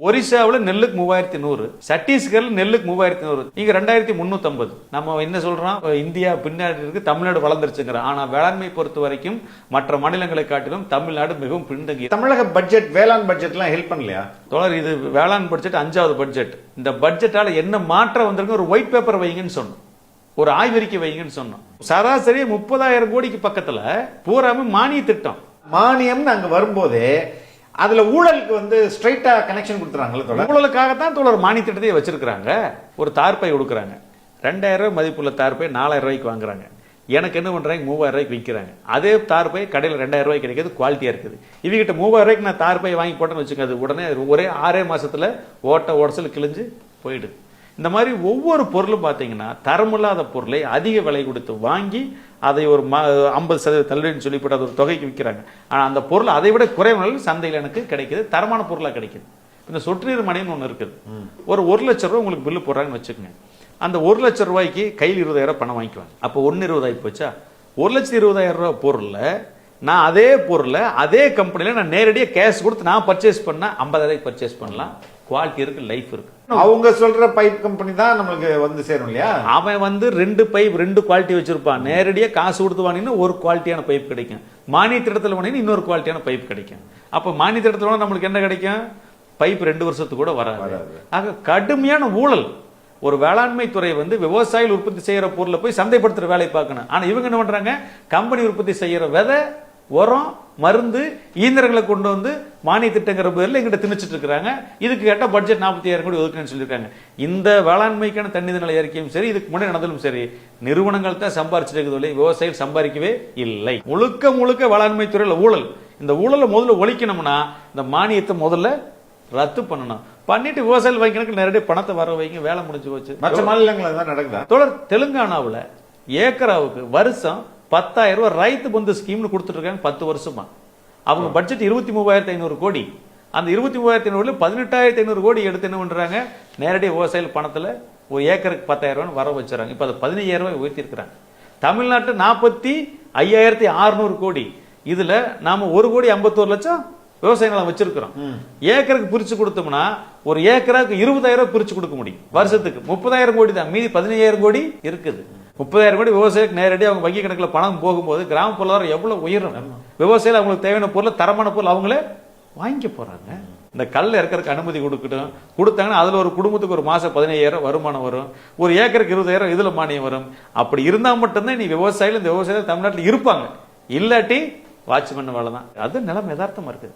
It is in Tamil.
ஒரிசாவில் நெல்லுக்கு 3100, சத்தீஸ்கர்ல நெல்லுக்கு 3100, இங்க 2350. நம்ம என்ன சொல்றோம், இந்தியா பின்னாடி இருக்கு, தமிழ்நாடு வளர்ந்துருச்சுங்கிறோம். ஆனா வேளாண்மை பொறுத்த வரைக்கும் மற்ற மாநிலங்களை காட்டிலும் தமிழ்நாடு மிகவும் பின்தங்கி. தமிழக பட்ஜெட், வேளாண் பட்ஜெட்லாம் ஹெல்ப் பண்ணலையா தொடர்? இது வேளாண் பட்ஜெட் 5வது பட்ஜெட். இந்த பட்ஜெட்டால என்ன மாற்றம் வந்திருக்கு? ஒரு ஒயிட் பேப்பர் வைங்கன்னு சொன்னோம், ஒரு ஆய்வறிக்கை வைங்கன்னு சொன்னோம். சராசரி 30,000 கோடிக்கு பக்கத்துல பூராமே மானிய திட்டம். மானியம் அங்க வரும்போதே அதுல ஊழலுக்கு ஸ்ட்ரைட்டா கனெக்ஷன் கொடுத்துறாங்கல்ல. ஊழலுக்காகத்தான் தொடர் மானிய திட்டத்தையே வச்சிருக்காங்க. ஒரு தார்பை கொடுக்குறாங்க, 2000 ரூபாய் மதிப்புள்ள தார்பை 4000 ரூபாய்க்கு வாங்குறாங்க. எனக்கு என்ன பண்றாங்க, 3000 ரூபாய்க்கு விற்கிறாங்க. அதே தார்பை கடையில் 2000 ரூபாய்க்கு கிடைக்கிறது, குவாலிட்டியா இருக்குது. இவங்கிட்ட 3000 ரூபாய்க்கு நான் தார்பை வாங்கி போட்டேன்னு வச்சுக்கோங்க, உடனே ஒரே 6 மாசத்துல ஓடசல் கிழிஞ்சு போயிடுது. இந்த மாதிரி ஒவ்வொரு பொருளும் பார்த்தீங்கன்னா தரமில்லாத பொருளை அதிக விலை கொடுத்து வாங்கி அதை ஒரு 50% தள்ளுபடின்னு சொல்லிவிட்டு அது ஒரு தொகைக்கு விற்கிறாங்க. ஆனால் அந்த பொருள் அதை விட குறைவான சந்தையில் எனக்கு கிடைக்குது, தரமான பொருளாக கிடைக்குது. இந்த சொட்டு நீர் மனைன்னு ஒன்று இருக்குது. ஒரு 1 லட்சம் ரூபாய் உங்களுக்கு பில்லு போடுறாங்கன்னு வச்சுக்கோங்க. அந்த 1 லட்சம் ரூபாய்க்கு கையில் 20,000 பணம் வாங்கிக்குவாங்க. அப்போ 1,20,000 ஆகி போச்சா? 1,20,000 ரூபாய் பொருளில் நான் அதே பொருளை அதே கம்பெனியில் நான் நேரடியாக கேஷ் கொடுத்து நான் பர்ச்சேஸ் பண்ணா 50,000 பர்ச்சேஸ் பண்ணலாம். குவாலிட்டி இருக்கு, லைஃப் இருக்கு. அவங்க சொல்ற பைப் கம்பெனி தான் நம்மளுக்கு சேரும் இல்லையா? அவன் 2 பைப் 2 குவாலிட்டி வச்சிருப்பான். நேரடியாக காசு கொடுத்து வாங்கினா ஒரு குவாலிட்டியான பைப் கிடைக்கும், மானிய திட்டத்தில் வாங்கினா இன்னொரு குவாலிட்டியான பைப் கிடைக்கும். அப்ப மானிய திட்டத்தில் நம்மளுக்கு என்ன கிடைக்கும்? பைப் 2 வருஷத்துக்கு கூட வராது. ஆக கடுமையான ஊழல். ஒரு வேளாண்மை துறை விவசாயிகள் உற்பத்தி செய்யற பொருளை போய் சந்தைப்படுத்துற வேலை பார்க்கணும். ஆனா இவங்க என்ன பண்றாங்க, கம்பெனி உற்பத்தி செய்யற விதை, உரம், மருந்து, இயந்திரங்களை கொண்டு வந்து மானிய திட்டங்கிற பேர்ல எங்கிட்ட திணிச்சிட்டு இருக்காங்க. இதுக்கு கேட்ட பட்ஜெட் 40,000 கோடி ஒதுக்குன்னு சொல்லியிருக்காங்க. இந்த வேளாண்மைக்கான தண்ணீர் நிலை அறிக்கையும் சரி, இதுக்கு முன்னாடி நடந்தாலும் சரி, நிறுவனங்கள் தான் சம்பாரிச்சிட்டு இருக்குது, விவசாயிகள் சம்பாதிக்கவே இல்லை. முழுக்க முழுக்க வேளாண்மை துறையில் ஊழல். இந்த ஊழலை முதல்ல ஒழிக்கணும்னா இந்த மானியத்தை முதல்ல ரத்து பண்ணணும். பண்ணிட்டு விவசாயிகள் வங்கிகளுக்கு நேரடியாக பணத்தை வர வைங்க, வேலை முடிஞ்சு போச்சு. மற்ற மாநிலங்கள் தான் நடக்குதா? தொடர் தெலுங்கானாவில் ஏக்கராவுக்கு வருஷம் 10,000 ரூபாய் ரைத்து பந்து ஸ்கீம்னு கொடுத்துட்டு இருக்காங்க 10 வருஷமா. அவங்க பட்ஜெட் 23,500 கோடி. அந்த 23,500 18,500 கோடி எடுத்து என்ன பண்றாங்க, நேரடியாக விவசாயிகள் பணத்துல ஒரு ஏக்கருக்கு 10,000 ரூபாய் வர வச்சுறாங்க. இப்ப அதை 15,000 ரூபாய் உயர்த்தி இருக்கிறாங்க. தமிழ்நாட்டில் 45,600 கோடி. இதுல நாம 1,51,00,000 விவசாய நிலம் வச்சிருக்கிறோம். ஏக்கருக்கு பிரிச்சு கொடுத்தோம்னா ஒரு ஏக்கருக்கு 20,000 ரூபாய் பிரிச்சு கொடுக்க முடியும். வருஷத்துக்கு 30,000 கோடி தான், மீதி 15,000 கோடி இருக்குது. 30,000 கோடி விவசாயிக்கு நேரடியாக அவங்க வங்கி கணக்கில் பணம் போகும்போது கிராம பொருளாதாரம் எவ்வளவு உயரும். விவசாயிகள் அவங்களுக்கு தேவையான பொருள், தரமான பொருள் அவங்களே வாங்கி போறாங்க. இந்த கல் இறக்கிறதுக்கு அனுமதி கொடுத்தாங்கன்னா அதுல ஒரு குடும்பத்துக்கு ஒரு மாசம் 15,000 வருமானம் வரும். ஒரு ஏக்கருக்கு 20,000 இதுல மானியம் வரும். அப்படி இருந்தா மட்டும்தான் நீ விவசாயிகள், இந்த விவசாயிகள் தமிழ்நாட்டில் இருப்பாங்க. இல்லாட்டி வாட்ச்மேன் வேலை தான். அது நிலைமை யதார்த்தமா இருக்குது.